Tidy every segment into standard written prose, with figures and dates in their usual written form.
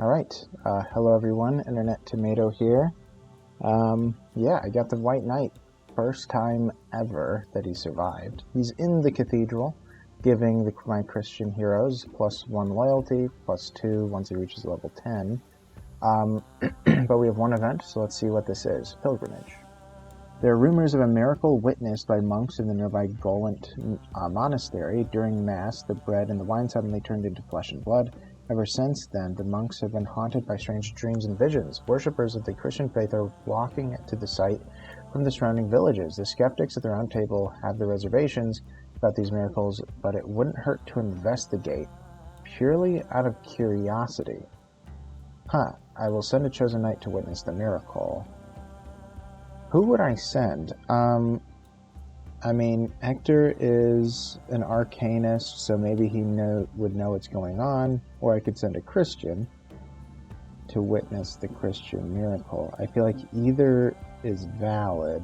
Alright, hello everyone, Internet Tomato here. Yeah, I got the White Knight. First time ever that he survived. He's in the cathedral, giving my Christian heroes +1 loyalty, +2 once he reaches level 10. But we have one event, so let's see what this is. Pilgrimage. There are rumors of a miracle witnessed by monks in the nearby Golant monastery. During Mass, the bread and the wine suddenly turned into flesh and blood. Ever since then, the monks have been haunted by strange dreams and visions. Worshippers of the Christian faith are flocking to the site from the surrounding villages. The skeptics at the round table have their reservations about these miracles, but it wouldn't hurt to investigate, purely out of curiosity. I will send a chosen knight to witness the miracle. Who would I send? I mean, Hector is an arcanist, so maybe he would know what's going on, or I could send a Christian to witness the Christian miracle. I feel like either is valid,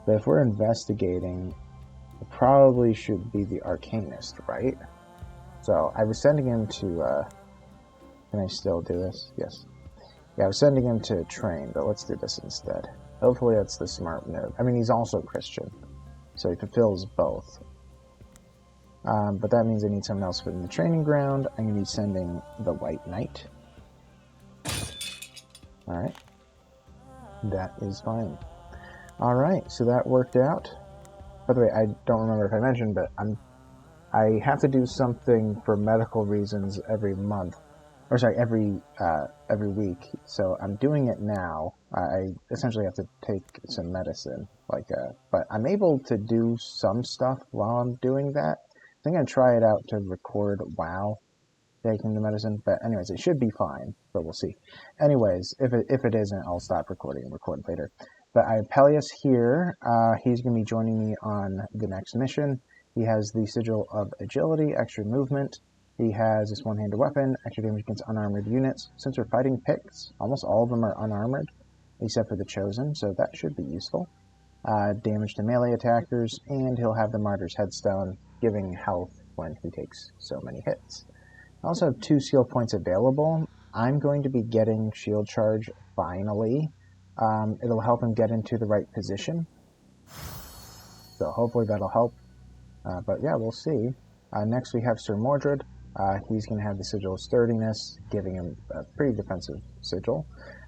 but if we're investigating, it probably should be the arcanist, right? So I was sending him to, can I still do this? Yes. Yeah, I was sending him to train, but let's do this instead. Hopefully that's the smart move. I mean, he's also Christian, so he fulfills both. But that means I need someone else in the training ground. I'm going to be sending the White Knight. Alright. That is fine. Alright, so that worked out. By the way, I don't remember if I mentioned, but I have to do something for medical reasons every month. Or sorry, every week. So I'm doing it now. I essentially have to take some medicine, but I'm able to do some stuff while I'm doing that. I think I'm gonna try it out to record while taking the medicine. But anyways, it should be fine, but we'll see. Anyways, if it isn't, I'll stop recording and record later. But I have Peleus here. He's gonna be joining me on the next mission. He has the Sigil of Agility, extra movement. He has this one-handed weapon, extra damage against unarmored units. Since we're fighting Picts, almost all of them are unarmored, except for the Chosen, so that should be useful. Damage to melee attackers, and he'll have the Martyr's Headstone, giving health when he takes so many hits. I also have 2 skill points available. I'm going to be getting Shield Charge, finally. It'll help him get into the right position, so hopefully that'll help. But yeah, we'll see. Next we have Sir Mordred. He's going to have the Sigil of Sturdiness, giving him a pretty defensive sigil.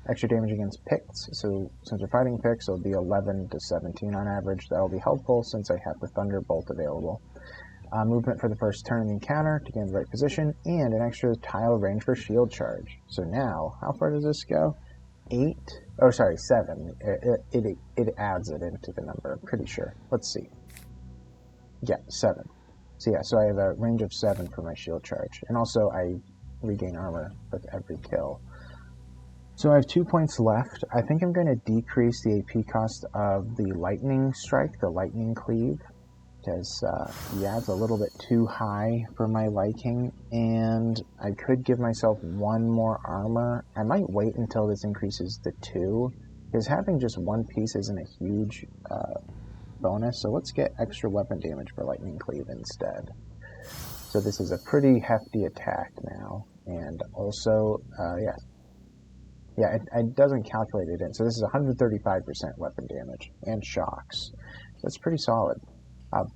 Extra damage against Picts, so since we're fighting Picts, it'll be 11 to 17 on average. That'll be helpful since I have the Thunderbolt available. Movement for the first turn of the encounter to get in the right position, and an extra tile range for Shield Charge. So now, how far does this go? 8? Oh, sorry, 7. It adds it into the number, I'm pretty sure. Let's see. Yeah, 7. So yeah, so I have a range of 7 for my shield charge. And also I regain armor with every kill. So I have 2 points left. I think I'm going to decrease the AP cost of the lightning strike, the lightning cleave. Because, yeah, it's a little bit too high for my liking. And I could give myself 1 more armor. I might wait until this increases to 2. Because having just 1 piece isn't a huge bonus, so let's get extra weapon damage for Lightning Cleave instead. So this is a pretty hefty attack now, and also, it doesn't calculate it in, so this is 135% weapon damage, and shocks. So that's pretty solid.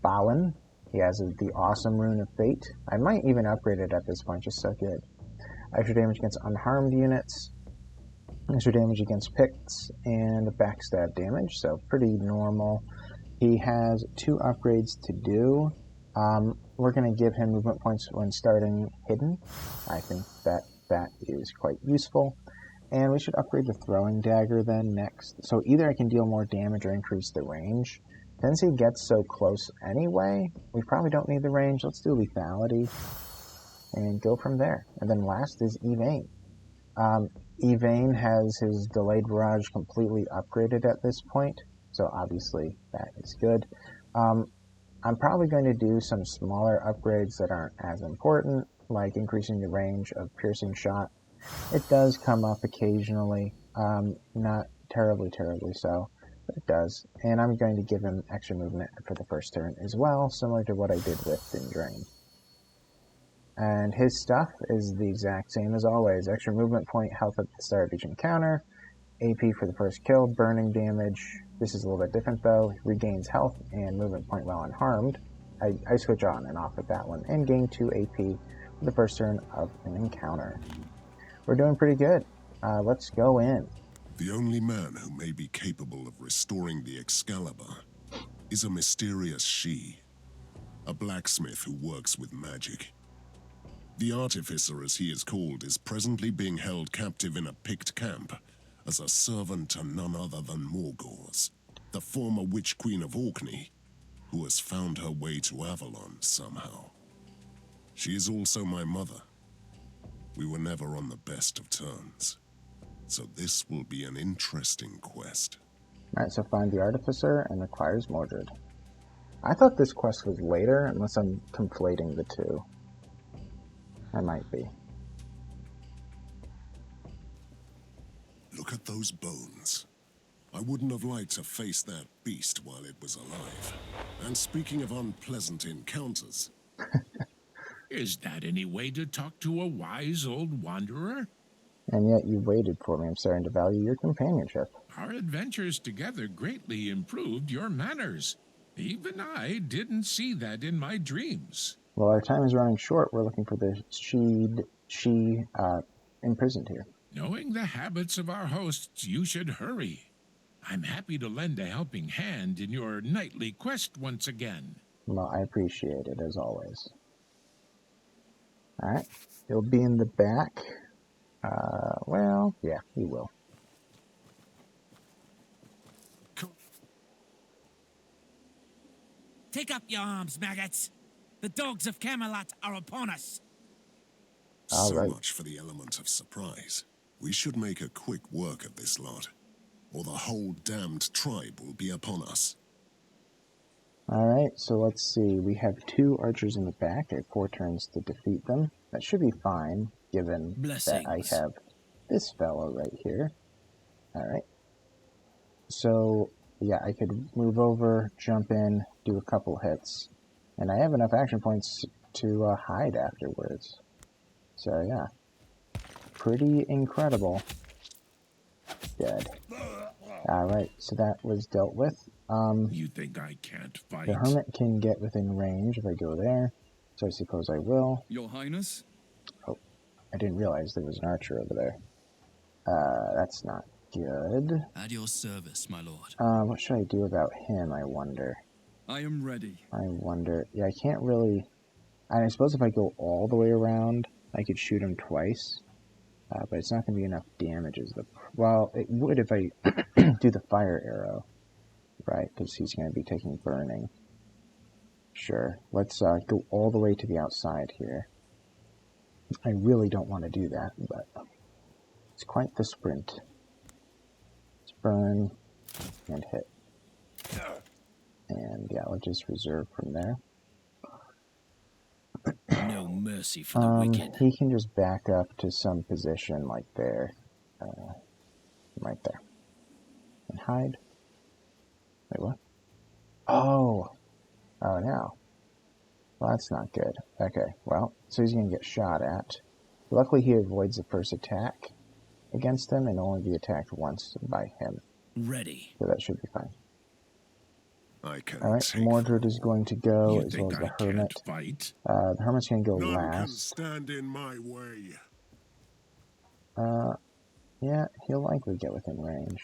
Balin, he has the awesome Rune of Fate. I might even upgrade it at this point, just so good. Extra damage against unharmed units, extra damage against Picts, and backstab damage, so pretty normal. He has 2 upgrades to do. We're going to give him movement points when starting Hidden. I think that is quite useful. And we should upgrade the Throwing Dagger then next. So either I can deal more damage or increase the range. Since he gets so close anyway, we probably don't need the range. Let's do Lethality and go from there. And then last is Evane. Evane has his Delayed Barrage completely upgraded at this point. So obviously that is good. I'm probably going to do some smaller upgrades that aren't as important, like increasing the range of Piercing Shot. It does come up occasionally, not terribly so, but it does. And I'm going to give him extra movement for the first turn as well, similar to what I did with Thin Drain. And his stuff is the exact same as always. Extra movement point, health at the start of each encounter, AP for the first kill, burning damage. This is a little bit different though. Regains health and movement point while unharmed. I switch on and off with that one. And gain 2 AP for the first turn of an encounter. We're doing pretty good. Let's go in. The only man who may be capable of restoring the Excalibur is a mysterious she, a blacksmith who works with magic. The Artificer, as he is called, is presently being held captive in a Pict camp as a servant to none other than Morgause, the former Witch Queen of Orkney, who has found her way to Avalon somehow. She is also my mother. We were never on the best of terms, so this will be an interesting quest. Alright, so find the Artificer and acquires Mordred. I thought this quest was later, unless I'm conflating the two. I might be. Look at those bones. I wouldn't have liked to face that beast while it was alive. And speaking of unpleasant encounters... Is that any way to talk to a wise old wanderer? And yet you waited for me. I'm starting to value your companionship. Our adventures together greatly improved your manners. Even I didn't see that in my dreams. Well, our time is running short. We're looking for the she imprisoned here. Knowing the habits of our hosts, you should hurry. I'm happy to lend a helping hand in your nightly quest once again. Well, I appreciate it, as always. Alright, he'll be in the back. Well, yeah, he will. Take up your arms, maggots. The dogs of Camelot are upon us. So much for the element of surprise. We should make a quick work of this lot, or the whole damned tribe will be upon us. Alright, so let's see. We have 2 archers in the back. I have 4 turns to defeat them. That should be fine, given that I have this fellow right here. Alright. So, yeah, I could move over, jump in, do a couple hits. And I have enough action points to hide afterwards. So, yeah. Pretty incredible. Dead. Alright, so that was dealt with. You think I can't fight? The Hermit can get within range if I go there, so I suppose I will. Your Highness? Oh, I didn't realize there was an archer over there. That's not good. At your service, my lord. What should I do about him, I wonder? I am ready. I wonder. Yeah, I can't really... I suppose if I go all the way around, I could shoot him twice. But it's not going to be enough damage as the... Well, it would if I do the fire arrow. Right, because he's going to be taking burning. Sure. Let's go all the way to the outside here. I really don't want to do that, but it's quite the sprint. Let's burn and hit. And yeah, let's just reserve from there. No mercy for the wicked. He can just back up to some position like there. Right there. And hide. Wait, what? Oh! Oh, no. Well, that's not good. Okay, well, so he's going to get shot at. Luckily, he avoids the first attack against him and only be attacked once by him. Ready. So that should be fine. Alright, Mordred is going to go, as well as the Hermit. Fight? The Hermit's going to go None last. can stand in my way. Yeah, he'll likely get within range.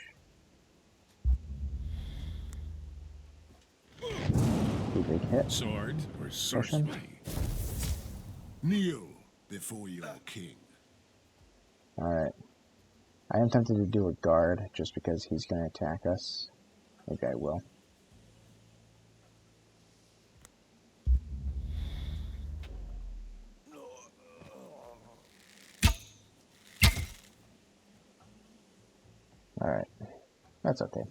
Big hit. Sword or sorcery? Kneel before your king. Alright. I am tempted to do a guard, just because he's going to attack us. Maybe I will. Alright. That's okay.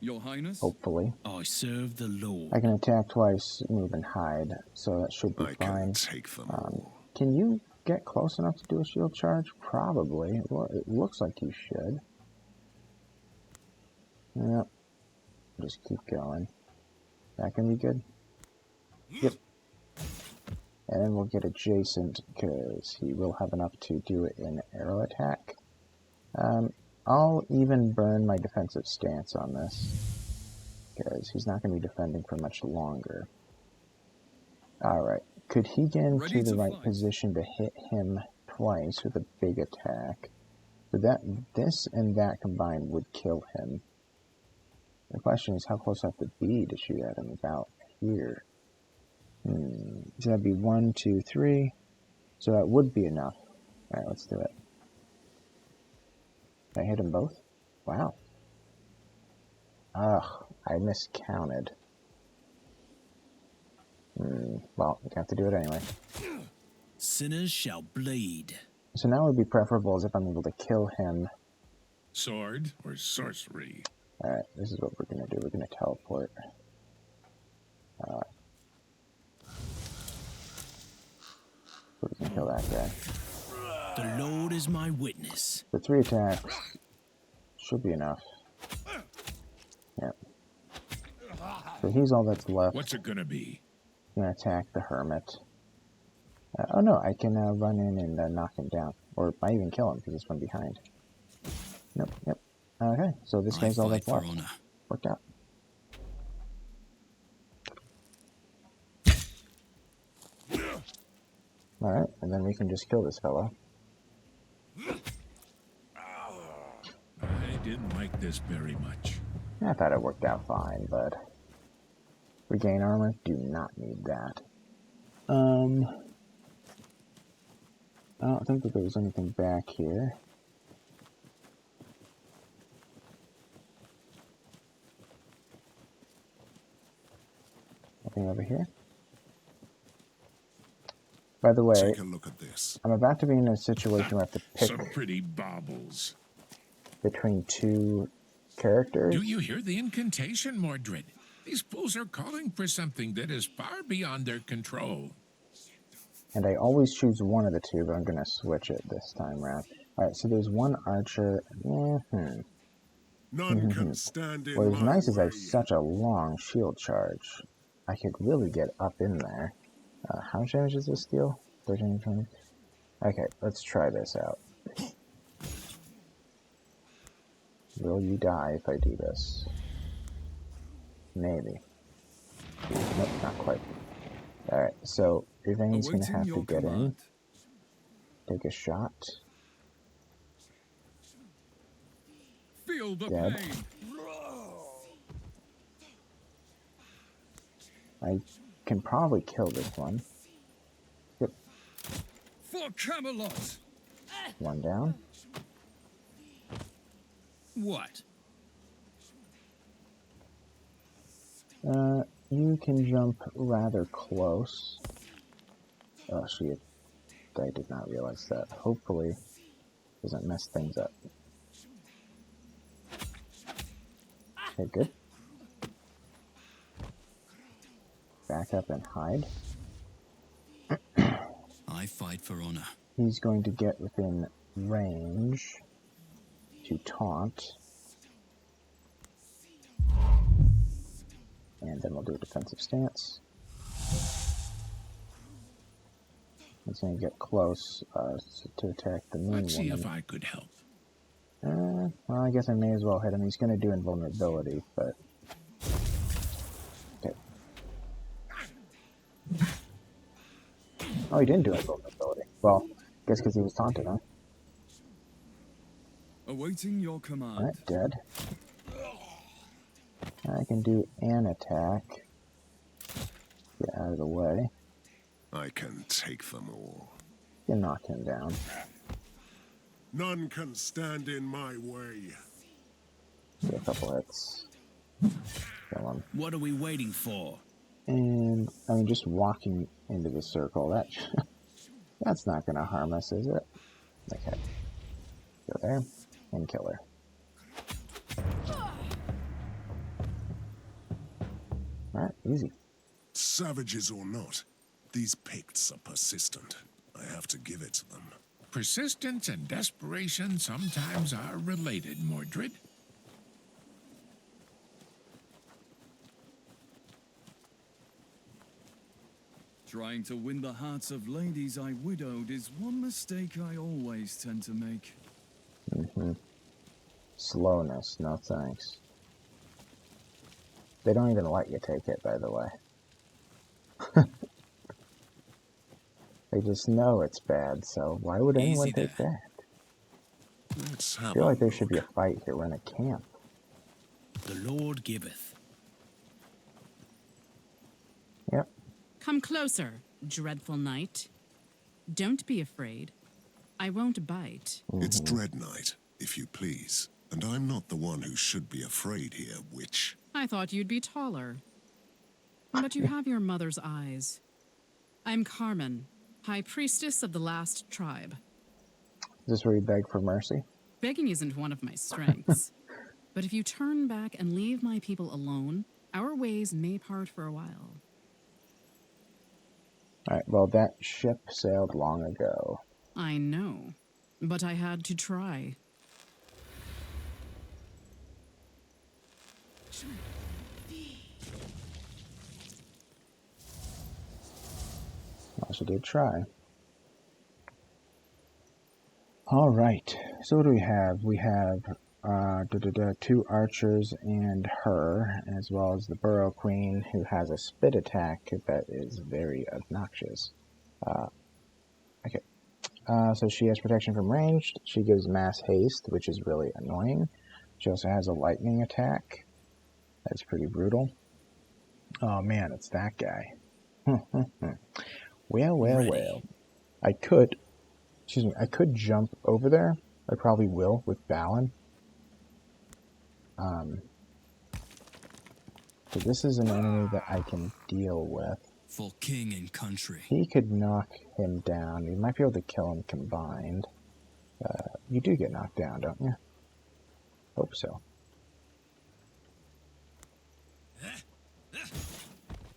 Your Highness? Hopefully. I serve the Lord. I can attack twice, move, and hide, so that should be I fine. can take them all. Can you get close enough to do a shield charge? Probably. Well, it looks like you should. Yep. Just keep going. That can be good. Yep. And then we'll get adjacent, because he will have enough to do it in arrow attack. I'll even burn my defensive stance on this, because he's not going to be defending for much longer. Alright, could he get into the right position to hit him twice with a big attack? So this and that combined would kill him. The question is, how close I have to be to shoot at him? About here. So that'd be 1, 2, 3. So that would be enough. Alright, let's do it. Did I hit them both? Wow. Ugh, I miscounted. Well, we have to do it anyway. Sinners shall bleed. So now it would be preferable as if I'm able to kill him. Sword or sorcery? Alright, this is what we're going to do. We're going to teleport. We can kill that guy. The Lord is my witness. For 3 attacks, should be enough. Yep. So he's all that's left. What's it gonna be? I'm going to attack the hermit. Oh no, I can run in and knock him down. Or I even kill him because he's from behind. Nope, yep. Okay, so this guy's all that's left. Worked out. Alright, and then we can just kill this fellow. I didn't like this very much. I thought it worked out fine, but regain armor, do not need that. I don't think that there was anything back here. Nothing over here. By the way, take a look at this. I'm about to be in a situation where I have to pick Some pretty baubles. between 2 characters. Do you hear the incantation, Mordred? These fools are calling for something that is far beyond their control. And I always choose one of the 2, but I'm going to switch it this time around. Alright, so there's one archer. None can stand in What is my nice is I have way. such a long shield charge. I could really get up in there. How much damage does this deal? 13, 20? Okay, let's try this out. Will you die if I do this? Maybe. Nope, not quite. Alright, so Yvain's going to have to get in. Take a shot. Feel the Dead. pain. I can probably kill this one. Yep, For Camelot. one down. What? You can jump rather close. Oh, shit. I did not realize that. Hopefully, doesn't mess things up. Okay, good. Back up and hide. I fight for honor. He's going to get within range to taunt. And then we'll do a defensive stance. He's going to get close to attack the moon Let's see woman. if I could help. Well, I guess I may as well hit him. He's going to do invulnerability, but... Okay. Oh, he didn't do invulnerability. Well, I guess because he was taunted, huh? Awaiting your command. Alright, dead. I can do an attack. Get out of the way. I can take them all. You knock him down. None can stand in my way. Do a couple hits. Kill him. What are we waiting for? And, I mean, just walking into the circle, that's not going to harm us, is it? Okay. Go there, and kill her. Alright, easy. Savages or not, these Picts are persistent. I have to give it to them. Persistence and desperation sometimes are related, Mordred. Trying to win the hearts of ladies I widowed is one mistake I always tend to make. Slowness, no thanks. They don't even let you take it, by the way. They just know it's bad, so why would anyone Easy take there. that? Let's I have feel a like there should be a look. fight here. We're in a camp. The Lord giveth. Yep. Come closer, dreadful knight. Don't be afraid. I won't bite. It's Dread Night, if you please. And I'm not the one who should be afraid here, witch. I thought you'd be taller. But you have your mother's eyes. I'm Carmen, High Priestess of the Last Tribe. Is this where you beg for mercy? Begging isn't one of my strengths. But if you turn back and leave my people alone, our ways may part for a while. Alright, well, that ship sailed long ago. I know, but I had to try. Well, she did try. Alright, so what do we have? We have 2 archers and her, as well as the Burrow Queen, who has a spit attack that is very obnoxious. Okay, so she has protection from ranged. She gives mass haste, which is really annoying. She also has a lightning attack. That's pretty brutal. Oh man, it's that guy. Well. I could jump over there. I probably will with Balin. So this is an enemy that I can deal with. For king and country. He could knock him down. You might be able to kill him combined. You do get knocked down, don't you? Hope so.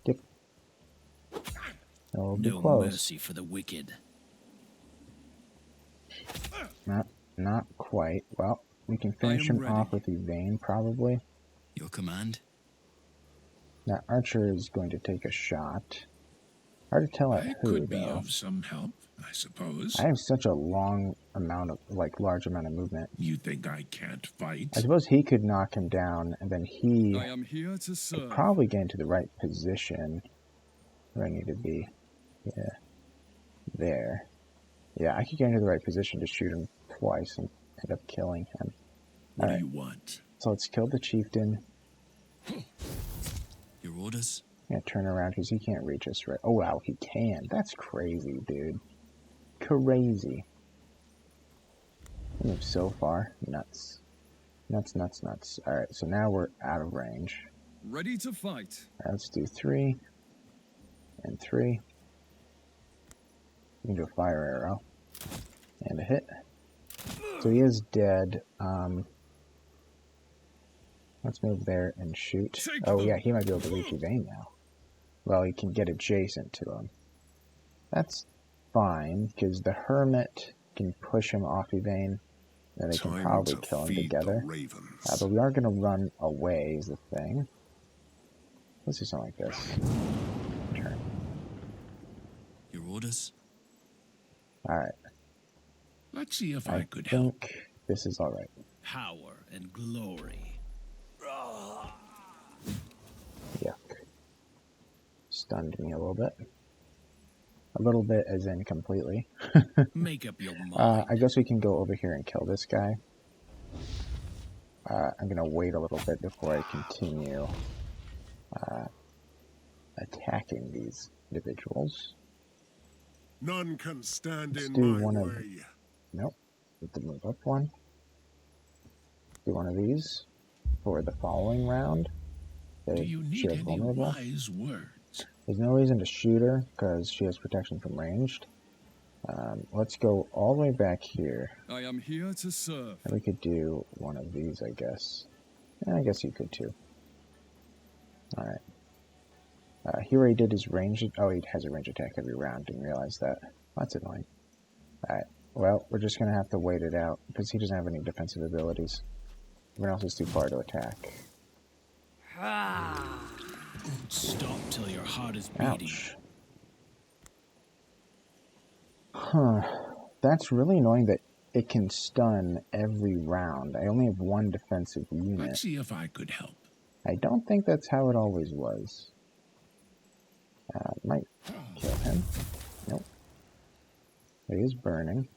Yep. No mercy for the wicked. Not quite. Well, we can finish him off with Evane, probably. Your command? That archer is going to take a shot. Hard to tell at I who, could be though. of some help, I suppose. I have such a large amount of movement. You think I can't fight? I suppose he could knock him down, and then he I am here to could serve. probably get into the right position where I need to be. Yeah. There. Yeah, I could get into the right position to shoot him twice and end up killing him. What All do right. you want? So let's kill the chieftain. Your orders? Yeah, turn around because he can't reach us, right? Oh, wow, he can. That's crazy, dude. Crazy. He moved so far. Nuts. Nuts. Alright, so now we're out of range. Ready to fight. All right, let's do 3 and 3. You can do a fire arrow. And a hit. So he is dead. Let's move there and shoot. Oh yeah, he might be able to reach Evane now. Well, he can get adjacent to him. That's fine, because the Hermit can push him off Evane, and they can Time probably to kill him feed together. the ravens. But we are going to run away is the thing. Let's do something like this. Turn. Your orders? Alright, Let's see if I I could help. think this is alright. Power and glory. Yuck. Stunned me a little bit. A little bit as in completely. Make up your mind. I guess we can go over here and kill this guy. I'm going to wait a little bit before I continue attacking these individuals. None can stand Let's in do my one of- way. Nope. Need to move up one. Do one of these for the following round. Do you She need is any vulnerable. wise words? There's no reason to shoot her because she has protection from ranged. Let's go all the way back here. I am here to serve. And we could do one of these, I guess. And I guess you could too. Alright. He already did his range. Oh, he has a range attack every round. Didn't realize that. That's annoying. Alright. Well, we're just going to have to wait it out because he doesn't have any defensive abilities. Everyone else is too far to attack. Stop till your heart is beating. Ouch. Huh. That's really annoying that it can stun every round. I only have one defensive unit. Let's see if I could help. I don't think that's how it always was. Might kill him. Nope. He is burning.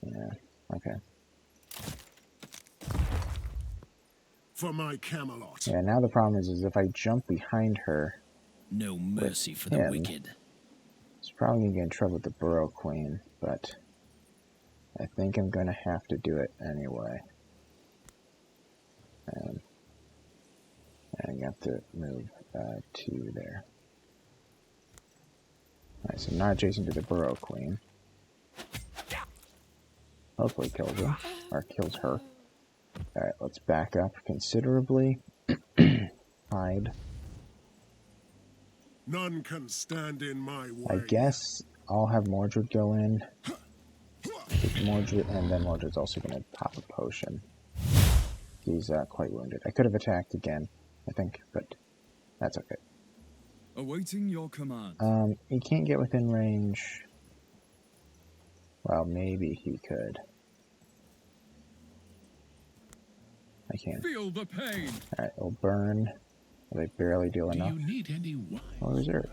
Yeah, okay. For my Camelot. Yeah, now the problem is if I jump behind her, No mercy for the him. wicked. it's probably going to get in trouble with the Burrow Queen, but I think I'm going to have to do it anyway. And I have to move 2 there. Alright, so not adjacent to the Burrow Queen. Hopefully kills her, or kills her. Alright, let's back up considerably. Hide. None can stand in my way. I guess I'll have Mordred go in. With Mordred, and then Mordred's also going to pop a potion. He's quite wounded. I could have attacked again, I think, but that's okay. Awaiting your command. He can't get within range. Well, maybe he could. I can't. Feel the pain. Alright, we'll burn. They barely deal Do enough. you need any wine? Or reserve.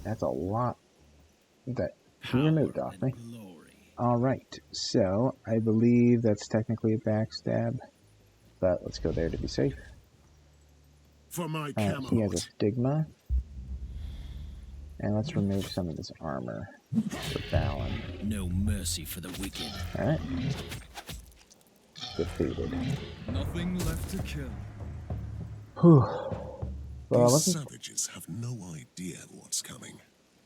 That's a lot that he removed off me. Alright, so I believe that's technically a backstab, but let's go there to be safe. For my He has a Camelot. stigma. And let's remove some of this armor for Balin. No mercy for the wicked. Alright. Defeated. Nothing left to kill. Whew. Well, These wasn't savages have no idea what's coming.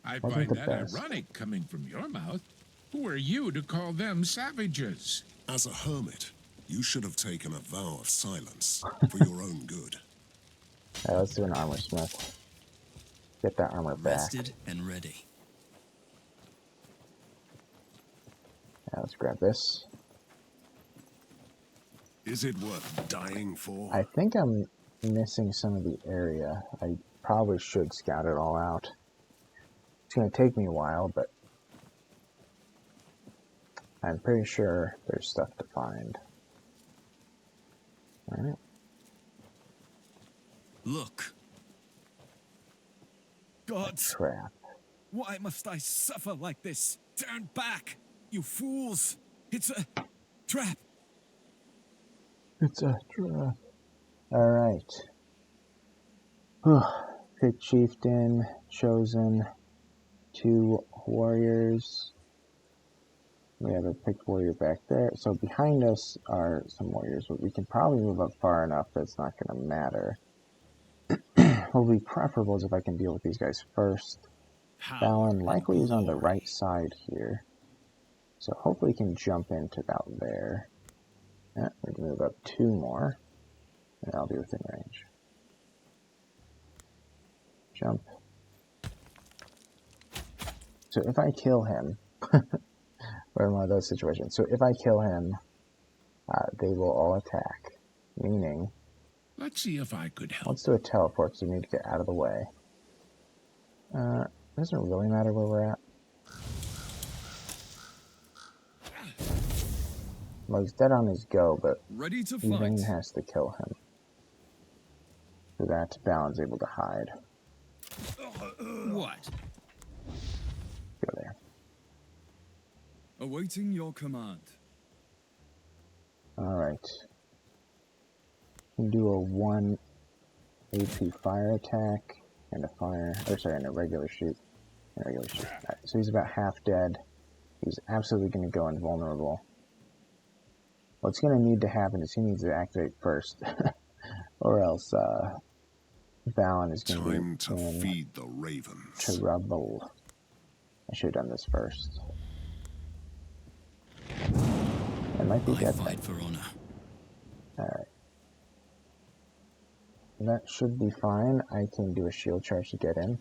I Wasn't find the that best. ironic coming from your mouth. Who are you to call them savages? As a hermit, you should have taken a vow of silence for your own good. Alright, let's do an armor smith. Get that armor back. Rested and ready. Let's grab this. Is it worth dying for? I think I'm missing some of the area. I probably should scout it all out. It's going to take me a while, but I'm pretty sure there's stuff to find. Alright. Look. Gods, Crap. why must I suffer like this? Turn back, you fools. It's a trap. It's a trap. Alright. Pick chieftain, chosen, 2 warriors. We have a picked warrior back there. So behind us are some warriors, but we can probably move up far enough that it's not going to matter. What will be preferable is if I can deal with these guys first. Balin likely is on the right side here. So hopefully he can jump into about there. Yeah, we can move up 2 more. And I'll be within range. Jump. So if I kill him, we're in one of those situations. So if I kill him, they will all attack. Meaning, Let's see if I could help. let's do a teleport because we need to get out of the way. It doesn't really matter where we're at. Well, he's dead on his go, but Ready to Yvain fight. has to kill him. So that Balin's able to hide. What? Go there. Awaiting your command. Alright. Can do a 1 AP fire attack and a and a regular shoot. Alright, so he's about half dead. He's absolutely going to go invulnerable. What's going to need to happen is he needs to activate first. Or else, Balin is going Time to to be in feed the ravens. trouble. I should have done this first. I might be I dead. fight for honor. Alright. That should be fine. I can do a shield charge to get in.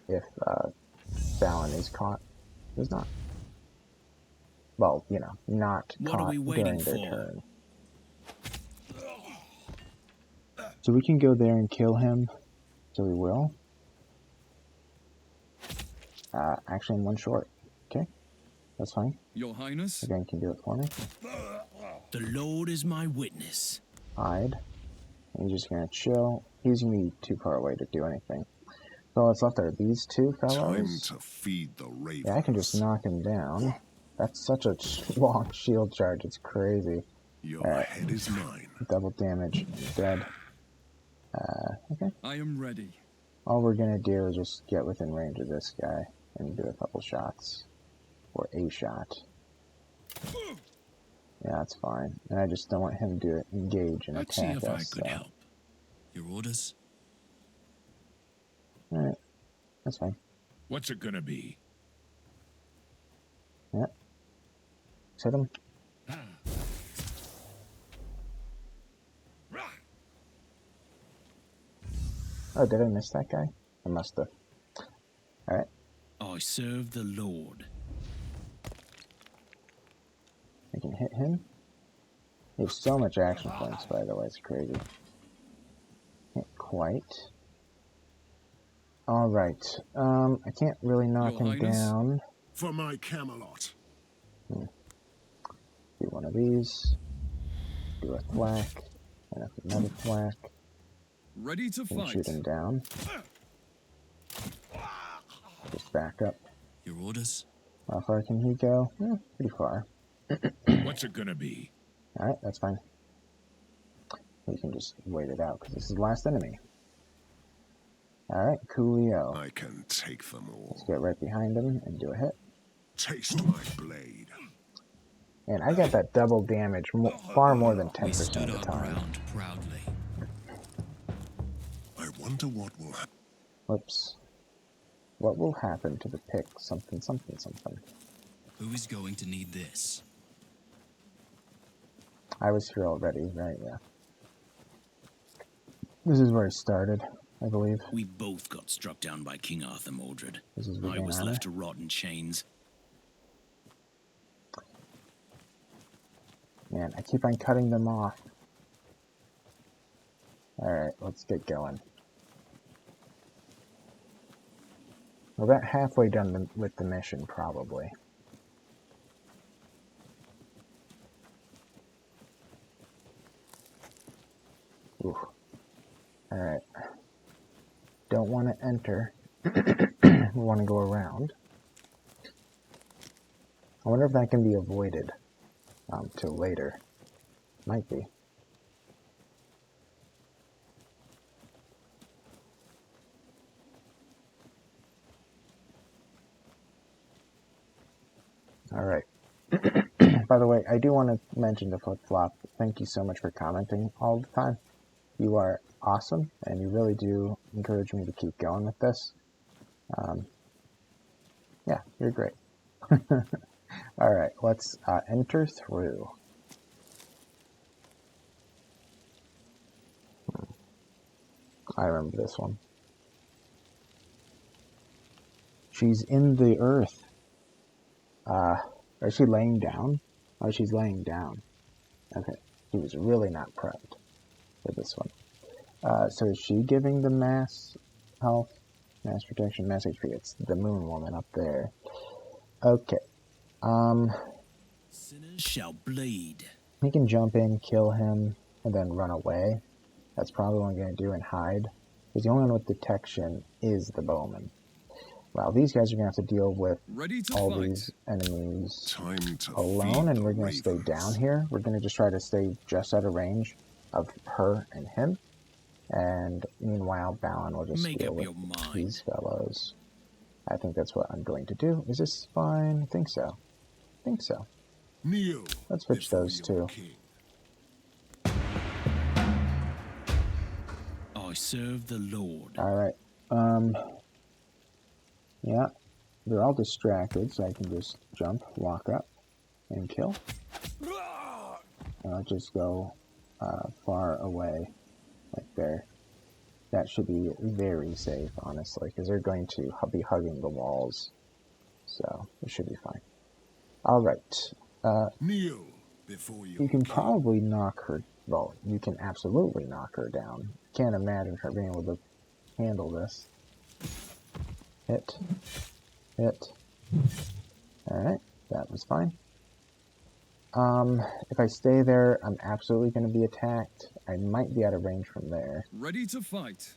If Balin is caught. He's not. Well, you know, not What are caught we waiting during their for? turn. So we can go there and kill him. So we will. Actually, in one short. Okay, that's fine. Your Highness? Again, can do it for me. The Lord is my witness. Hide. And he's just gonna chill. He's gonna be too far away to do anything. So what's left are these two Time fellows. to feed the ravens. Yeah, I can just knock him down. That's such a long shield charge. It's crazy. Your head is mine. Double damage. Dead. Okay. I am ready. All we're gonna do is just get within range of this guy and do a couple shots. Or a shot. Yeah, that's fine. And I just don't want him to engage and Let's see attack if I us. could help. Your orders? Alright. That's fine. What's it gonna be? Yeah. Just hit him. Oh, did I miss that guy? I must have. Alright. I serve the Lord. I can hit him. He has so much action points, by the way. It's crazy. Can't quite. Alright. I can't really knock Your him Highness? down. For my Camelot. Do one of these. Do a thwack. And another thwack. Ready to And fight. shoot him down. Just back up. Your orders? How far can he go? Pretty far. What's it gonna be? Alright, that's fine. We can just wait it out, because this is the last enemy. Alright, coolio. I can take them all. Let's get right behind him and do a hit. Taste my blade. And I got that double damage far more than 10% We stood of the our time. ground proudly. I wonder what will happen. Whoops. What will happen to the pick? Something, something, something. Who is going to need this? I was here already, right? Yeah. This is where it started, I believe. We both got struck down by King Arthur, Mordred. This is I was Rihanna. left to rot in chains. Man, I keep on cutting them off. Alright, let's get going. We're about halfway done with the mission, probably. Ooh. Alright. Don't want to enter. We want to go around. I wonder if that can be avoided till later. Might be. Alright. By the way, I do want to mention to Flip-Flop, thank you so much for commenting all the time. You are awesome, and you really do encourage me to keep going with this. Yeah, you're great. Alright, let's enter through. I remember this one. She's in the earth. Is she laying down? Oh, she's laying down. Okay, he was really not prepped for this one. So is she giving the mass health, mass protection, mass HP? It's the moon woman up there. Okay. Sinners shall bleed. He can jump in, kill him, and then run away. That's probably what I'm going to do and hide. Because the only one with detection is the bowman. Well, these guys are going to have to deal with all these enemies Time to alone, feed and the we're going to stay ravens. down here. We're going to just try to stay just out of range of her and him. And meanwhile, Balin will just Make deal up with your mind. these fellows. I think that's what I'm going to do. Is this fine? I think so. I think so. Kneel Let's switch before those your two. king. I serve the Lord. Alright. Yeah. They're all distracted, so I can just jump, walk up, and kill. And I'll just go far away, like there. That should be very safe, honestly, because they're going to be hugging the walls. So, it should be fine. Alright. Kneel before your You can king. probably knock her... Well, you can absolutely knock her down can't imagine her being able to handle this. Hit. Hit. Alright, that was fine. If I stay there, I'm absolutely going to be attacked. I might be out of range from there. Ready to fight.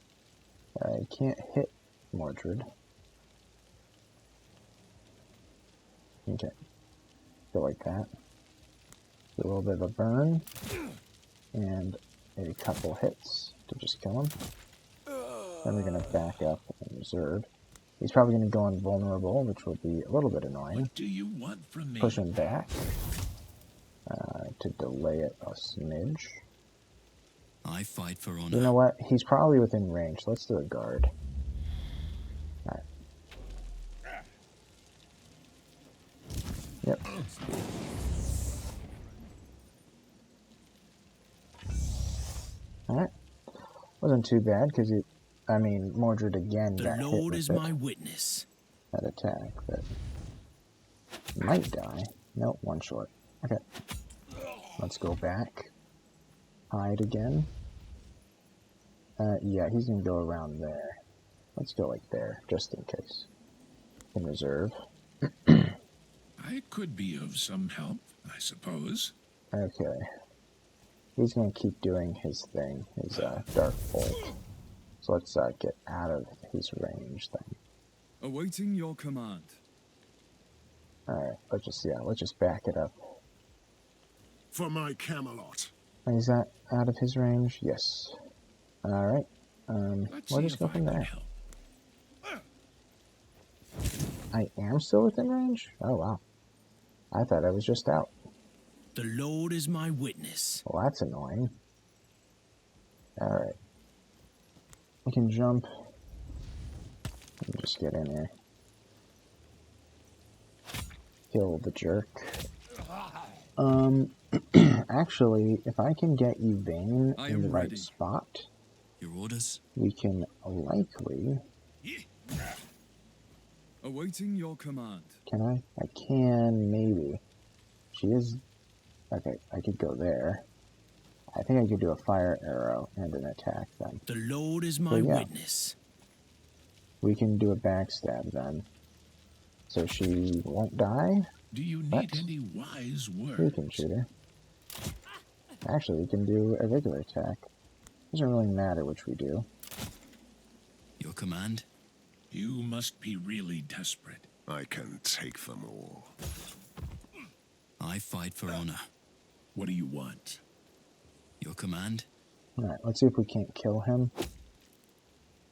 I can't hit Mordred. Okay. Go like that. Do a little bit of a burn. And a couple hits to just kill him. Then we're going to back up and reserve. He's probably going to go invulnerable, which will be a little bit annoying. What do you want from me? Push him back. To delay it a smidge. I fight for honor. You know what? He's probably within range. Let's do a guard. Alright. Yep. Alright. Wasn't too bad, because Mordred again got hit Lord with is it, my witness. that attack, but might die. Nope, one short. Okay. Let's go back. Hide again. Yeah, he's gonna go around there. Let's go like there, just in case. In reserve. I could be of some help, I suppose. Okay. He's gonna keep doing his thing, his dark bolt. So let's get out of his range then. Awaiting your command. Alright, let's just back it up. For my Camelot. Is that out of his range? Yes. Alright. Let's We'll see just if go I from can there. help. I am still within range? Oh wow. I thought I was just out. The Lord is my witness. Well, that's annoying. Alright. We can jump. Let me just get in here. Kill the jerk. Actually, if I can get Yvain I in the am right ready. spot, Your orders? we can likely... Awaiting your command. Can I? I can, maybe. She is... Okay, I could go there. I think I could do a fire arrow and an attack then. The Lord is my yeah. witness. We can do a backstab then. So she won't die? Do you need What? any wise words? We can shoot her. Actually, we can do a regular attack. Doesn't really matter which we do. Your command? You must be really desperate. I can take them all. I fight for honor. What do you want? Your command? Alright, let's see if we can't kill him.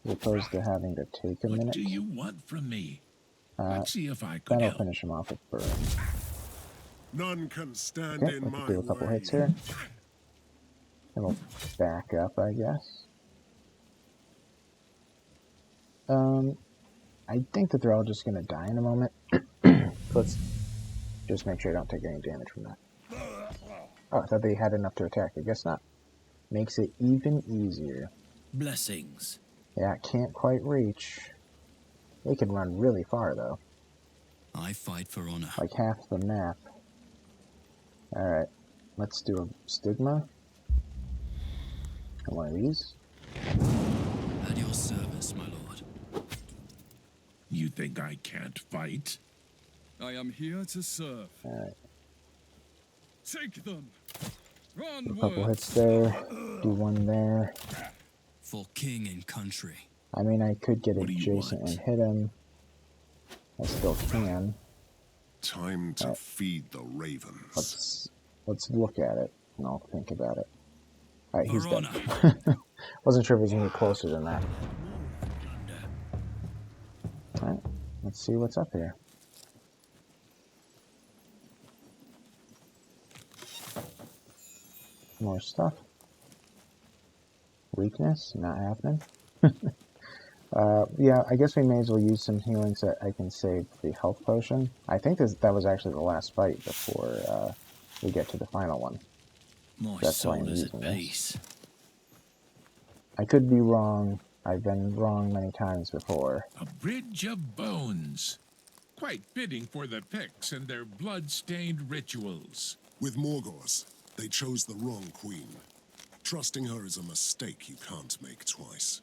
As opposed to having to take a What minute. do you want from me? Let's see if I could That'll help. finish him off with burn. None can stand Okay, in let's my do a couple way. hits here. And we'll back up, I guess. I think that they're all just gonna die in a moment. Let's just make sure I don't take any damage from that. Oh, I thought they had enough to attack. I guess not. Makes it even easier. Blessings. Yeah, can't quite reach. They can run really far, though. I fight for honor. Like half the map. Alright, let's do a stigma. And one of these. At your service, my lord. You think I can't fight? I am here to serve. Alright, Take them. a couple hits there. Do one there. For king and country. I mean, I could get What do you adjacent want? and hit him. I still can. Time to feed the ravens. Let's look at it, and I'll think about it. Alright, he's For dead. honor. Wasn't sure if he was going to be closer than that. Plunder. Alright, let's see what's up here. More stuff. Weakness, not happening. Yeah, I guess we may as well use some healing so I can save the health potion. I think that was actually the last fight before we get to the final one. My That's why I'm soul is at using this. peace. I could be wrong. I've been wrong many times before. A bridge of bones. Quite fitting for the Picts and their blood-stained rituals. With Morgause, they chose the wrong queen. Trusting her is a mistake you can't make twice.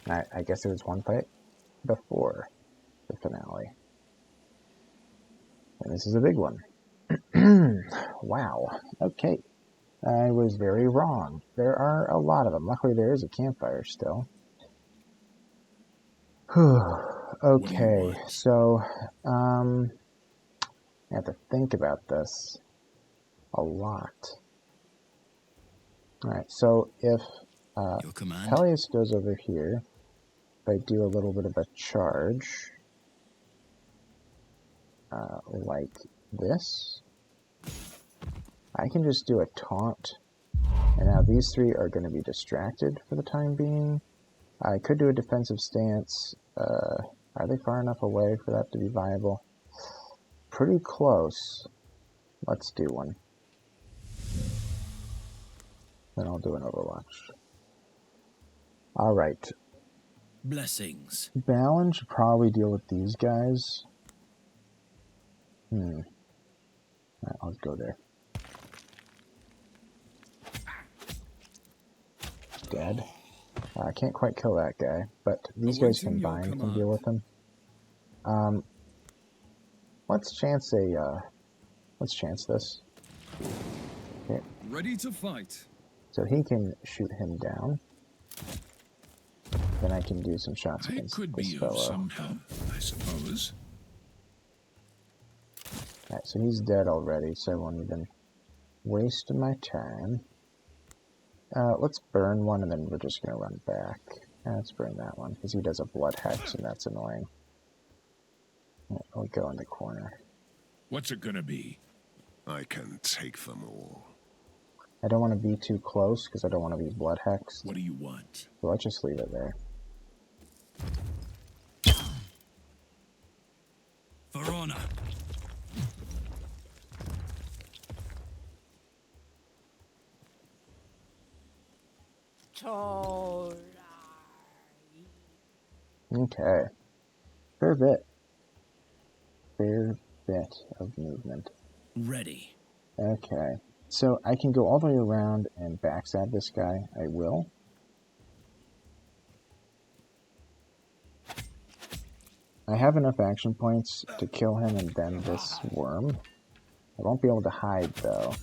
I guess there was one fight before the finale. And this is a big one. Wow. Okay. I was very wrong. There are a lot of them. Luckily, there is a campfire still. Okay, so, I have to think about this a lot. Alright, so if Your command? Peleus goes over here, if I do a little bit of a charge, like this, I can just do a taunt, and now these three are going to be distracted for the time being. I could do a defensive stance. Are they far enough away for that to be viable? Pretty close. Let's do one. Then I'll do an Overwatch. Alright. Blessings. Balin should probably deal with these guys. Alright, I'll go there. Dead. I can't quite kill that guy, but these guys combined can deal with him. Let's chance this. Okay. Ready to fight. So he can shoot him down. Then I can do some shots I against could this be of fellow. some help, I suppose. Alright, so he's dead already, so I won't even waste my time. Let's burn one, and then we're just going to run back. Let's burn that one, because he does a blood hex, and that's annoying. Right, we'll go in the corner. What's it gonna be? I can take them all. I don't want to be too close, because I don't want to be blood hexed. What do you want? So let's just leave it there. For honor. Okay. Fair bit. Fair bit of movement. Ready. Okay. So I can go all the way around and backstab this guy. I will. I have enough action points to kill him and then this worm. I won't be able to hide though.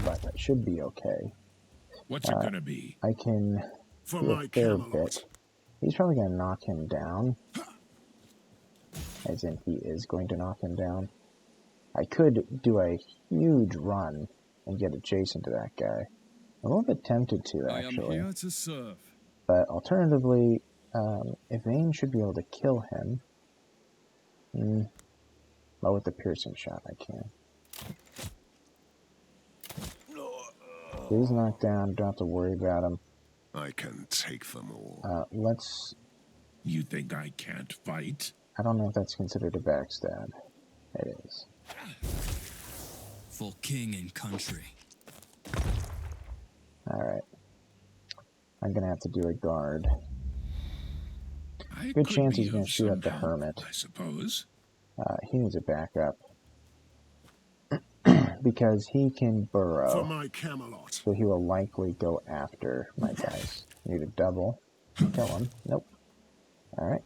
But that should be okay. What's it gonna be? I can For do a my fair Camelot. bit. He's probably going to knock him down. As in, he is going to knock him down. I could do a huge run and get adjacent to that guy. I'm a little bit tempted to, I am actually. here to serve. But alternatively, Yvain should be able to kill him. Well, with the piercing shot, I can. He's knocked down, don't have to worry about him. I can take them all. Let's... You think I can't fight? I don't know if that's considered a backstab. It is. For king and country. Alright. I'm gonna have to do a guard. I Good could chance be he's gonna of shoot some at the help, hermit. I suppose. He needs a backup. Because he can For burrow. my Camelot. So he will likely go after my guys. Need a double. Kill him. Nope. Alright.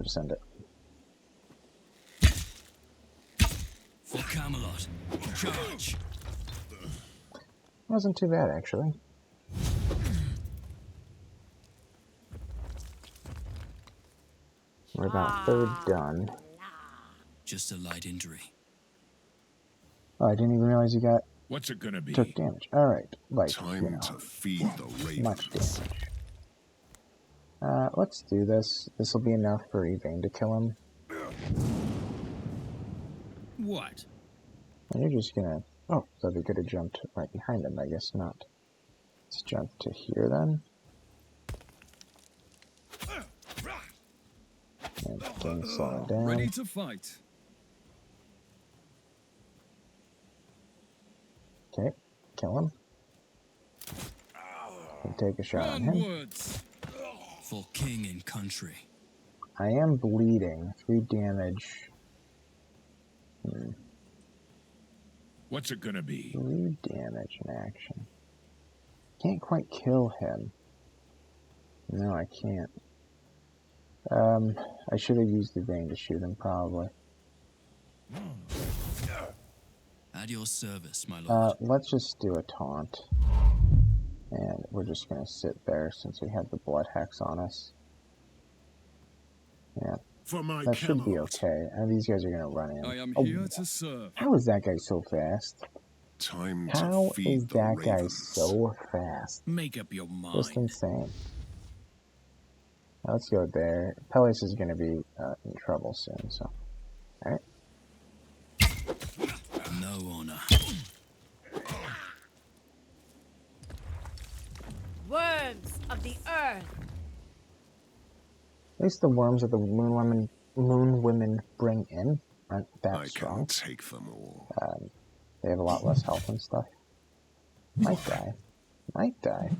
Just send it. For Camelot. Charge. Wasn't too bad, actually. We're about third done. Just a light injury. Oh, I didn't even realize you got What's it gonna be? took damage. Alright, like, Time to feed the much ravens. damage. Let's do this. This will be enough for Yvain to kill him. What? And you're just gonna... Oh, so they could have jumped right behind him. I guess not. Let's jump to here then. And again, slow it down. Ready to fight. Okay, kill him. And take a shot on him. Onwards. For king and country. I am bleeding. 3 damage. What's it gonna be? 3 damage in action. Can't quite kill him. No, I can't. I should have used the vein to shoot him, probably. At your service, my lord. Let's just do a taunt. And we're just gonna sit there since we have the blood hex on us. Yeah, For my that should be Camelot. okay. And these guys are gonna run in. I am Oh, here to serve. how is that guy so fast? Time How to feed is the that guy ravens. so fast? Make up your mind. Just insane. Let's go there. Peleus is gonna be in trouble soon, so. Alright. No honor. Worms of the earth. At least the worms that the moon women bring in aren't that I strong. can't take them all. They have a lot less health and stuff. Might die. Might die.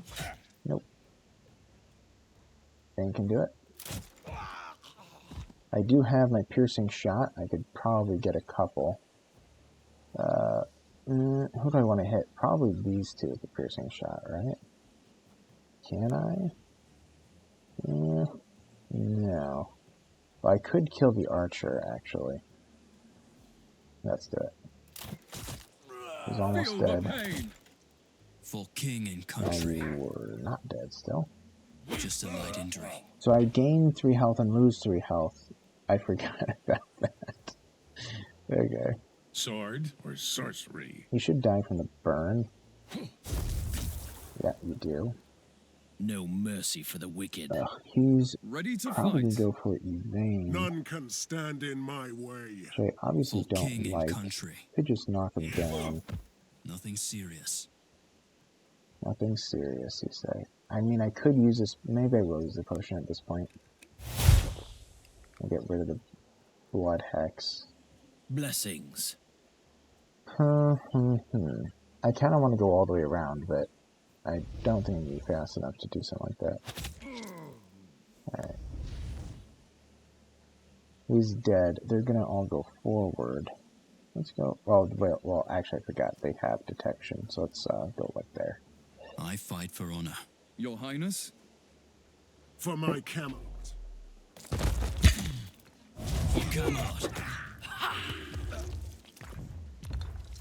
Nope. Thing can do it. I do have my piercing shot. I could probably get a couple. Who do I want to hit? Probably these two with the piercing shot, right? Can I? No. Well, I could kill the archer, actually. Let's do it. He's almost Feel the dead. pain. For king and And country. you were not dead still. Just a light injury. So I gain 3 health and lose 3 health. I forgot about that. Okay. Sword or sorcery? You should die from the burn. Yeah, you do. No mercy for the wicked. He's Ready to probably fight. go for evade. None can stand in my way. Which I obviously For king don't and like. country. Could just knock him down. Nothing serious. Nothing serious, you say. I mean, I could use this. Maybe I will use the potion at this point. I'll get rid of the blood hex. Blessings. I kind of want to go all the way around, but I don't think I'm going to be fast enough to do something like that. Alright. He's dead. They're going to all go forward. Let's go. Well, actually, I forgot. They have detection, so let's go like there. I fight for honor. Your Highness? For my Camelot. For Camelot.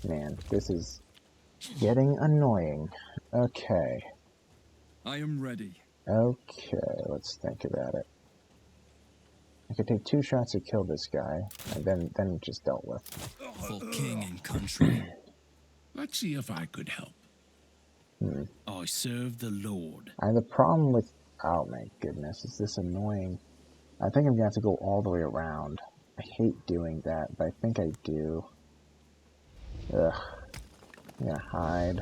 Man, this is getting annoying. Okay. I am ready. Okay, let's think about it. I could take 2 shots to kill this guy, and then just dealt with. For king and country. Let's see if I could help. I serve the Lord. I have the problem with... Oh my goodness, is this annoying? I think I'm going to have to go all the way around. I hate doing that, but I think I do. Ugh. I'm going to hide.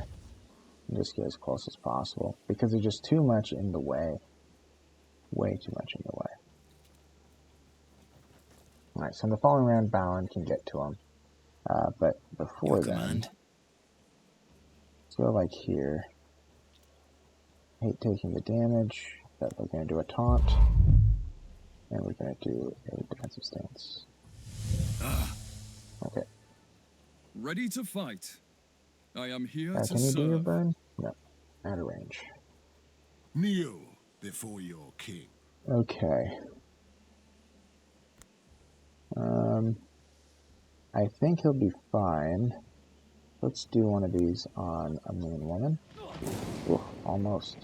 And just get as close as possible. Because there's just too much in the way. Way too much in the way. Alright, so in the following round, Balin can get to him. But before Your then... command. Let's go like here. Hate taking the damage, but we're going to do a taunt. And we're going to do a defensive stance. Okay. Ready to fight. I am here to Can you do your serve. burn? No. Out of range. Kneel before your king. Okay. I think he'll be fine. Let's do one of these on a moon woman. Ooh, almost.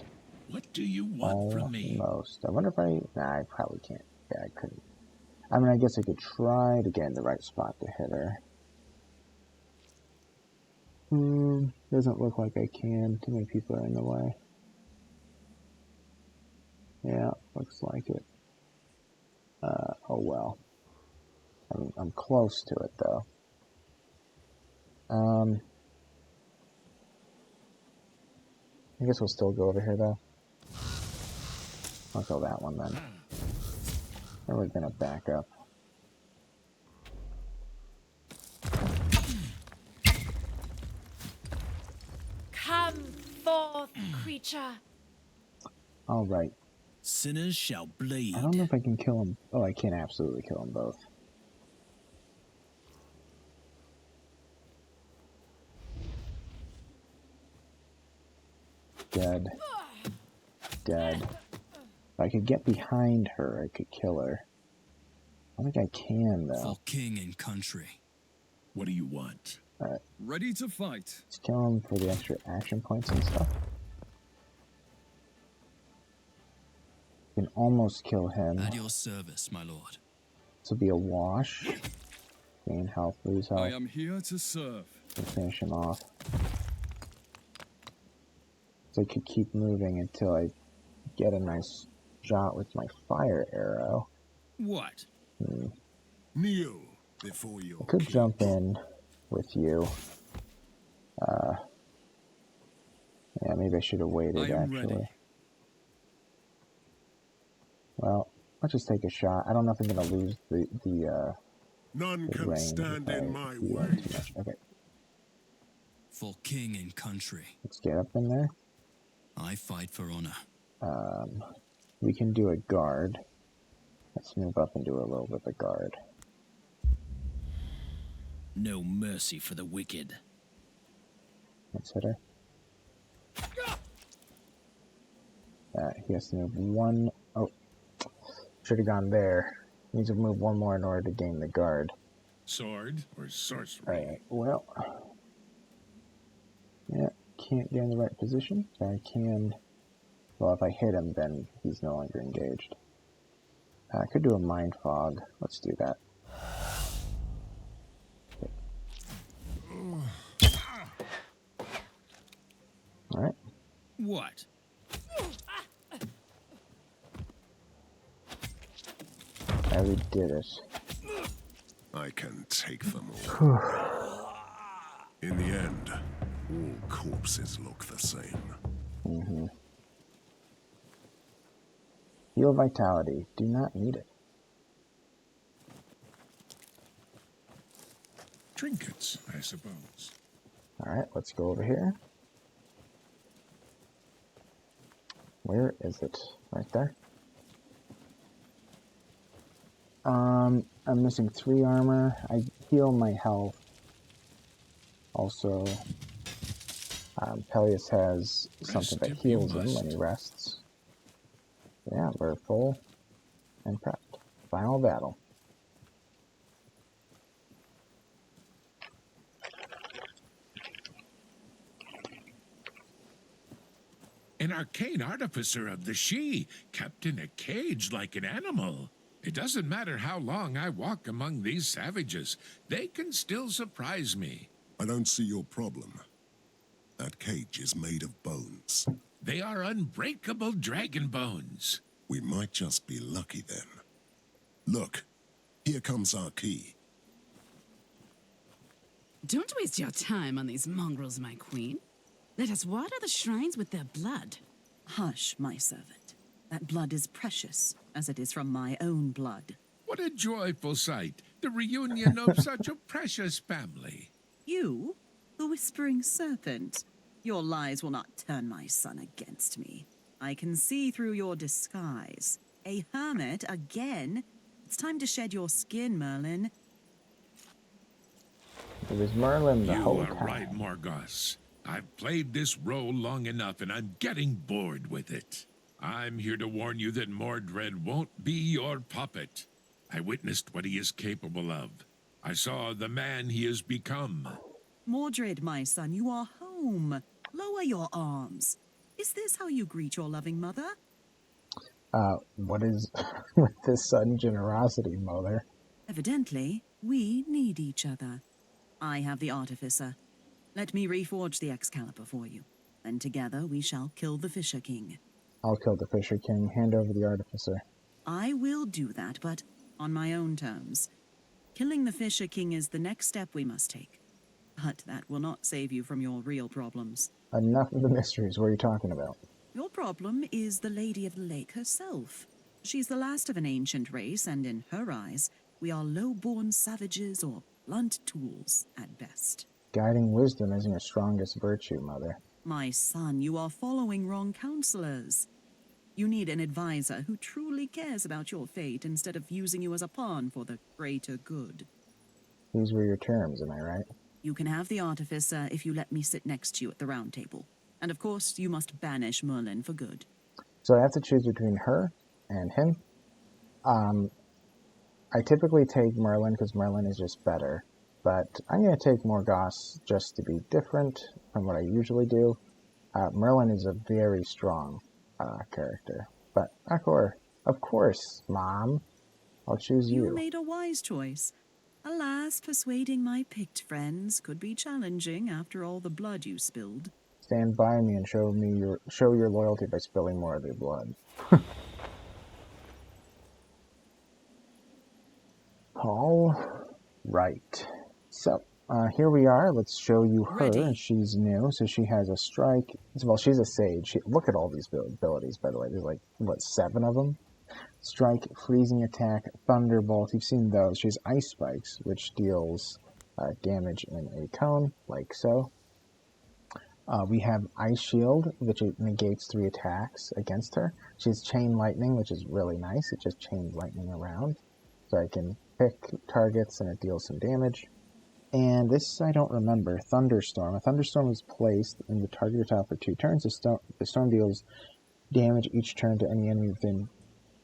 What do you want from me? Almost. I wonder if I... Nah, I probably can't. Yeah, I couldn't. I mean, I guess I could try to get in the right spot to hit her. Doesn't look like I can. Too many people are in the way. Yeah, looks like it. Oh well. I'm close to it, though. I guess we'll still go over here, though. I'll kill that one, then. Then we're gonna back up. Come forth, creature. Alright. Sinners shall bleed. I don't know if I can kill them. Oh, I can absolutely kill them both. dead. If I could get behind her, I could kill her. I don't think I can, though. For king and country. What do you want? Alright, Ready to fight. let's kill him for the extra action points and stuff. We can almost kill him. At your service, my lord. This will be a wash. Gain health, lose health. I am here to serve. And finish him off. So I could keep moving until I get a nice shot with my fire arrow. What? Kneel before your I could king. jump in with you. Yeah, maybe I should have waited, I am actually. ready. Well, let's just take a shot. I don't know if I'm going to lose None the can range stand if I in my do way. that too much. Okay, For king and country. let's get up in there. I fight for honor. We can do a guard. Let's move up and do a little bit of guard. No mercy for the wicked. Let's hit her. He has to move one. Oh, should have gone there. Needs to move one more in order to gain the guard. Sword or sorcery? Alright, well. Yeah, can't get in the right position. So I can. Well, if I hit him, then he's no longer engaged. I could do a mind fog. Let's do that. Alright. What? I already did it. I can take them all. In the end, all corpses look the same. Heal vitality. Do not need it. Trinkets, I suppose. Alright, let's go over here. Where is it? Right there. I'm missing 3 armor. I heal my health. Also, Peleus has something that if you heals him when must. he rests. Yeah, we're full and prepped. Final battle. An arcane artificer of the She, kept in a cage like an animal. It doesn't matter how long I walk among these savages, they can still surprise me. I don't see your problem. That cage is made of bones. They are unbreakable dragon bones. We might just be lucky then. Look, here comes our key. Don't waste your time on these mongrels, my queen. Let us water the shrines with their blood. Hush, my servant. That blood is precious, as it is from my own blood. What a joyful sight, the reunion of such a precious family. You, the whispering serpent, your lies will not turn my son against me. I can see through your disguise. A hermit again? It's time to shed your skin, Merlin. It was Merlin the You whole are time. right, Morgos. I've played this role long enough and I'm getting bored with it. I'm here to warn you that Mordred won't be your puppet. I witnessed what he is capable of. I saw the man he has become. Mordred, my son, you are home. Lower your arms. Is this how you greet your loving mother? What is with this sudden generosity, mother? Evidently, we need each other. I have the artificer. Let me reforge the Excalibur for you. Then together we shall kill the Fisher King. I'll kill the Fisher King. Hand over the artificer. I will do that, but on my own terms. Killing the Fisher King is the next step we must take. But that will not save you from your real problems. Enough of the mysteries. What are you talking about? Your problem is the Lady of the Lake herself. She's the last of an ancient race, and in her eyes, we are low-born savages or blunt tools at best. Guiding wisdom isn't your strongest virtue, mother. My son, you are following wrong counselors. You need an advisor who truly cares about your fate instead of using you as a pawn for the greater good. These were your terms, am I right? You can have the artificer if you let me sit next to you at the round table. And of course, you must banish Merlin for good. So I have to choose between her and him. I typically take Merlin because Merlin is just better, but I'm going to take Morgause just to be different from what I usually do. Merlin is a very strong character, but Akor, of course, Mom, I'll choose You you. made a wise choice. Alas, persuading my picked friends could be challenging after all the blood you spilled. Stand by me and show your loyalty by spilling more of your blood. All right. So, here we are. Let's show you her. Ready. She's new, so she has a strike. Well, she's a sage. Look at all these abilities, by the way. There's like, what, 7 of them? Strike, freezing attack, thunderbolt. You've seen those. She has ice spikes, which deals damage in a cone, like so. We have Ice Shield, which negates 3 attacks against her. She has Chain Lightning, which is really nice. It just chains lightning around. So I can pick targets and it deals some damage. And this I don't remember. Thunderstorm. A thunderstorm is placed in the target tile for 2 turns. The storm deals damage each turn to any enemy within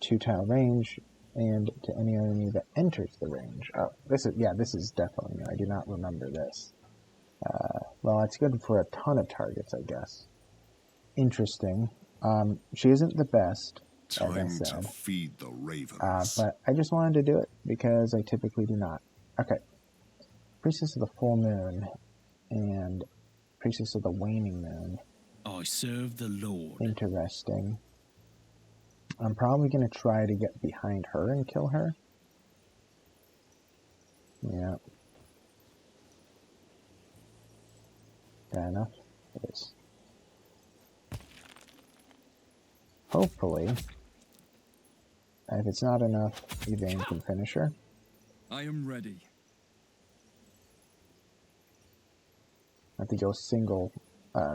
2 tile range and to any enemy that enters the range. Oh, this is definitely new. I do not remember this. Well, it's good for a ton of targets, I guess. Interesting. She isn't the best, as I Time said. to feed the ravens. But I just wanted to do it because I typically do not. Okay. Priestess of the Full Moon and Priestess of the Waning Moon. I serve the Lord. Interesting. I'm probably going to try to get behind her and kill her. Yeah. Fair enough. It is. Hopefully, if it's not enough, Yvain can finish her. I am ready. I have to go single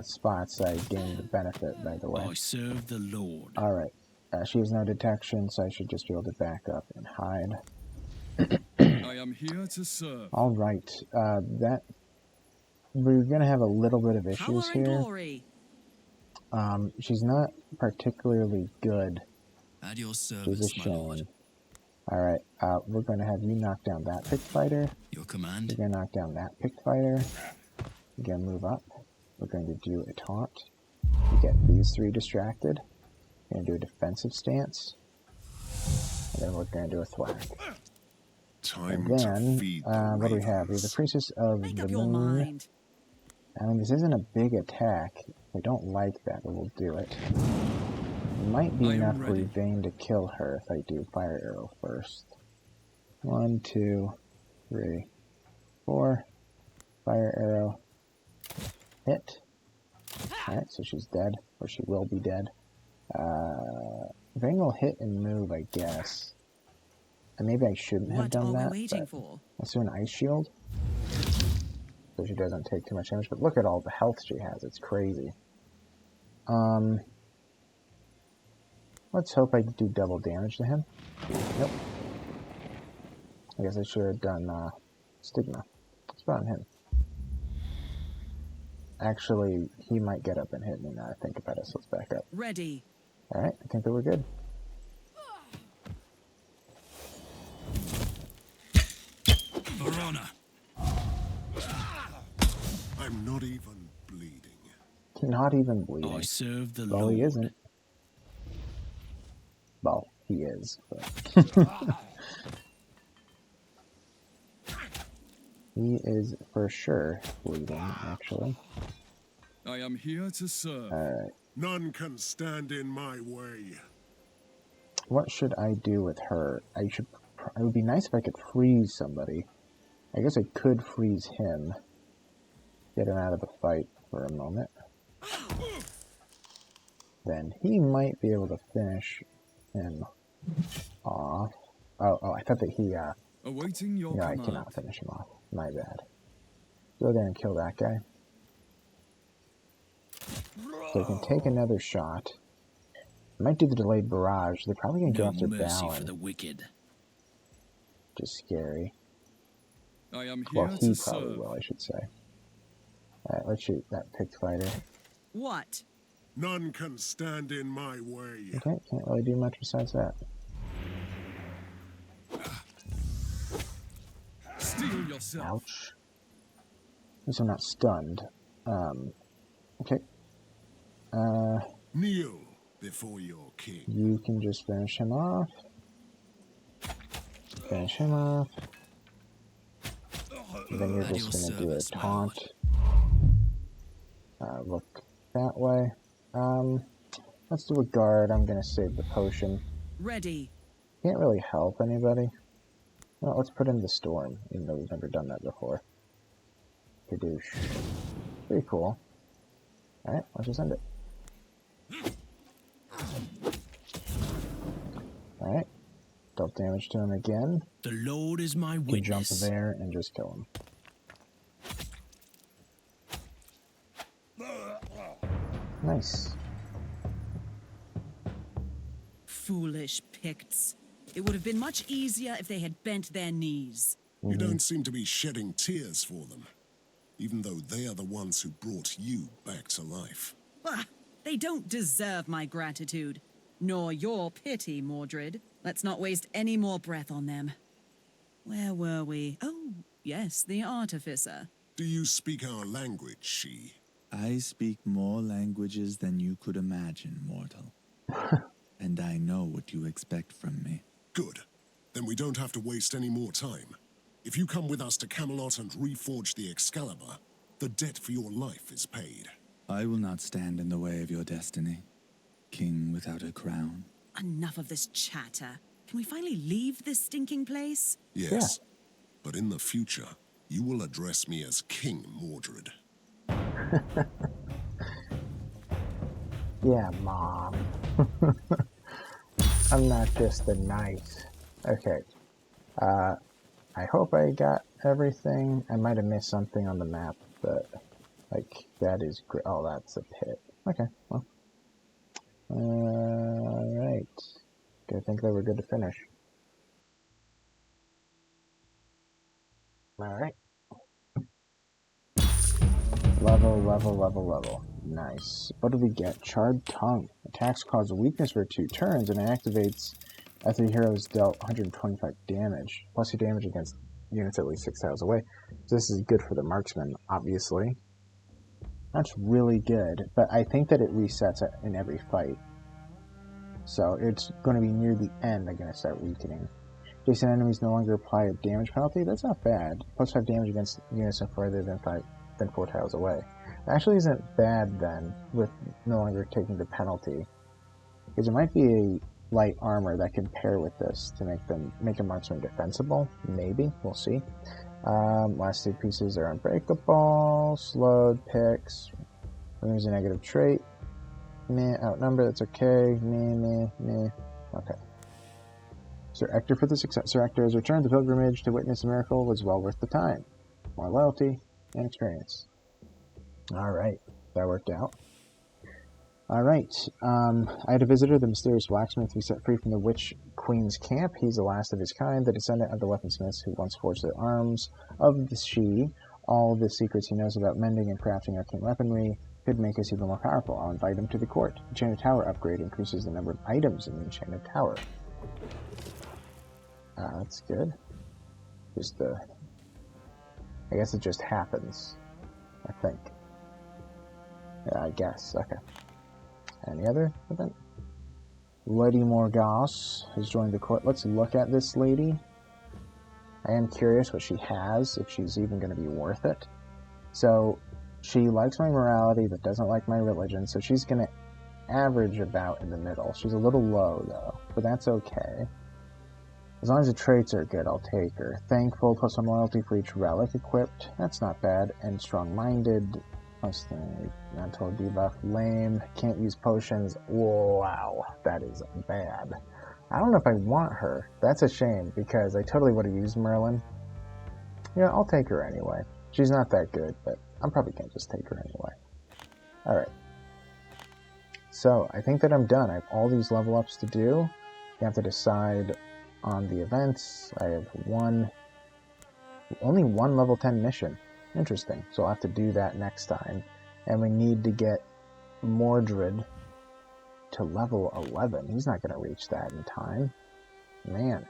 spots, I gain the benefit, by the way. I serve the Lord. Alright. She has no detection, so I should just be able to back up and hide. I am here to serve. Alright. We're going to have a little bit of issues Power and here. glory. She's not particularly good. At your She's a service, my lord. shame. Alright, we're going to have you knock down that picked fighter. Your command? You're going to knock down that picked fighter. You're going to move up. We're going to do a taunt. You get these 3 distracted. We're going to do a defensive stance. And then we're going to do a thwack. Time And to then, feed the what do we have? We have the ravens. Priestess of Make the up your Moon. mind. I mean, this isn't a big attack. I don't like that, but we'll do it. It might be I am enough for ready. Yvain to kill her if I do Fire Arrow first. 1, 2, 3, 4. Fire Arrow. Hit. Alright, so she's dead. Or she will be dead. Yvain will hit and move, I guess. And maybe I shouldn't have What done are that. we waiting but for? let's do an Ice Shield. So she doesn't take too much damage. But look at all the health she has. It's crazy. Let's hope I do double damage to him. Nope. I guess I should have done Stigma. Let's put on him. Actually, he might get up and hit me now I think about it, so let's back up. Ready. Alright, I think that we're good. For honor. I'm not even bleeding. Not even bleeding. I serve the Well, Lord. he isn't. Well, he is, but... he is for sure bleeding, actually. I am here to serve. Alright. None can stand in my way. What should I do with her? It would be nice if I could freeze somebody. I guess I could freeze him. Get him out of the fight for a moment. Then he might be able to finish him off. Oh, I thought that he, Awaiting your no, I command. cannot finish him off. My bad. Go there and kill that guy. So I can take another shot. I might do the delayed barrage. They're probably going to go No after mercy for Balin, the wicked. which is scary. I am here Well, he to probably serve. will, I should say. Alright, let's shoot that picked fighter. What? None can stand in my way. Okay, can't really do much besides that. Steel yourself. Ouch. At least I'm not stunned. Okay. Kneel before your king. You can just finish him off. Finish him off. And then you're At just your gonna do a service, my lord. taunt. Look that way. Let's do a guard. I'm gonna save the potion. Ready. Can't really help anybody. Well, let's put in the storm, even though we've never done that before. Kadoosh. Pretty cool. Alright, let's just end it. Alright. Dealt damage to him again. The Lord is my Can jump witness. there and just kill him. Nice. Foolish Picts. It would have been much easier if they had bent their knees. You don't seem to be shedding tears for them, even though they are the ones who brought you back to life. Ah, they don't deserve my gratitude, nor your pity, Mordred. Let's not waste any more breath on them. Where were we? Oh, yes, the artificer. Do you speak our language, she? I speak more languages than you could imagine, mortal. And I know what you expect from me. Good. Then we don't have to waste any more time. If you come with us to Camelot and reforge the Excalibur, the debt for your life is paid. I will not stand in the way of your destiny, king without a crown. Enough of this chatter. Can we finally leave this stinking place? Yes. But in the future, you will address me as King Mordred. Yeah, Mom. I'm not just a knight. Okay. I hope I got everything. I might have missed something on the map, but, like, that is great. Oh, that's a pit. Okay, well. Alright. I think that we're good to finish. Alright. Level. Nice. What do we get? Charred Tongue. Attacks cause weakness for 2 turns and it activates after the hero is dealt 125 damage. Plus your damage against units at least 6 tiles away. So this is good for the marksman, obviously. That's really good, but I think that it resets in every fight. So it's going to be near the end I'm going to start weakening. Adjacent enemies no longer apply a damage penalty. That's not bad. Plus 5 damage against units no further than 4 tiles away. It actually isn't bad then, with no longer taking the penalty. Because there might be a light armor that can pair with this to make a marksman defensible. Maybe. We'll see. Last 2 pieces are unbreakable, slowed, picks, removes a negative trait. Meh, outnumber, that's okay. Meh. Okay. Sir Ector for the success. Sir Ector has returned to pilgrimage to witness a miracle was well worth the time. More loyalty and experience. Alright, that worked out. Alright, I had a visitor, the mysterious blacksmith we set free from the Witch Queen's camp. He's the last of his kind, the descendant of the weaponsmiths who once forged the arms of the She. All the secrets he knows about mending and crafting arcane weaponry could make us even more powerful. I'll invite him to the court. Enchanted Tower upgrade increases the number of items in the Enchanted Tower. That's good. I guess it just happens. I think. Yeah, I guess. Okay. Any other event? Lady Morgause has joined the court. Let's look at this lady. I am curious what she has, if she's even going to be worth it. So, she likes my morality, but doesn't like my religion, so she's going to average about in the middle. She's a little low, though, but that's okay. As long as the traits are good, I'll take her. Thankful, plus 1 loyalty for each relic equipped. That's not bad. And strong-minded, plus the mental debuff. Lame, can't use potions. Wow, that is bad. I don't know if I want her. That's a shame, because I totally would have used Merlin. Yeah, I'll take her anyway. She's not that good, but I'm probably going to just take her anyway. Alright. So, I think that I'm done. I have all these level ups to do. You have to decide on the events. I have only one level 10 mission. Interesting. So I'll have to do that next time. And we need to get Mordred to level 11. He's not going to reach that in time. Man,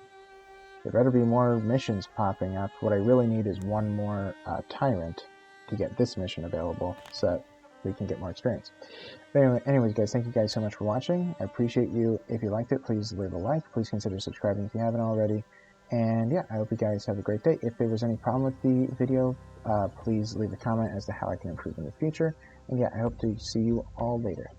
there better be more missions popping up. What I really need is one more Tyrant to get this mission available so that we can get more experience. But anyways, guys, thank you guys so much for watching. I appreciate you. If you liked it, please leave a like. Please consider subscribing if you haven't already. And yeah, I hope you guys have a great day. If there was any problem with the video, please leave a comment as to how I can improve in the future. And yeah, I hope to see you all later.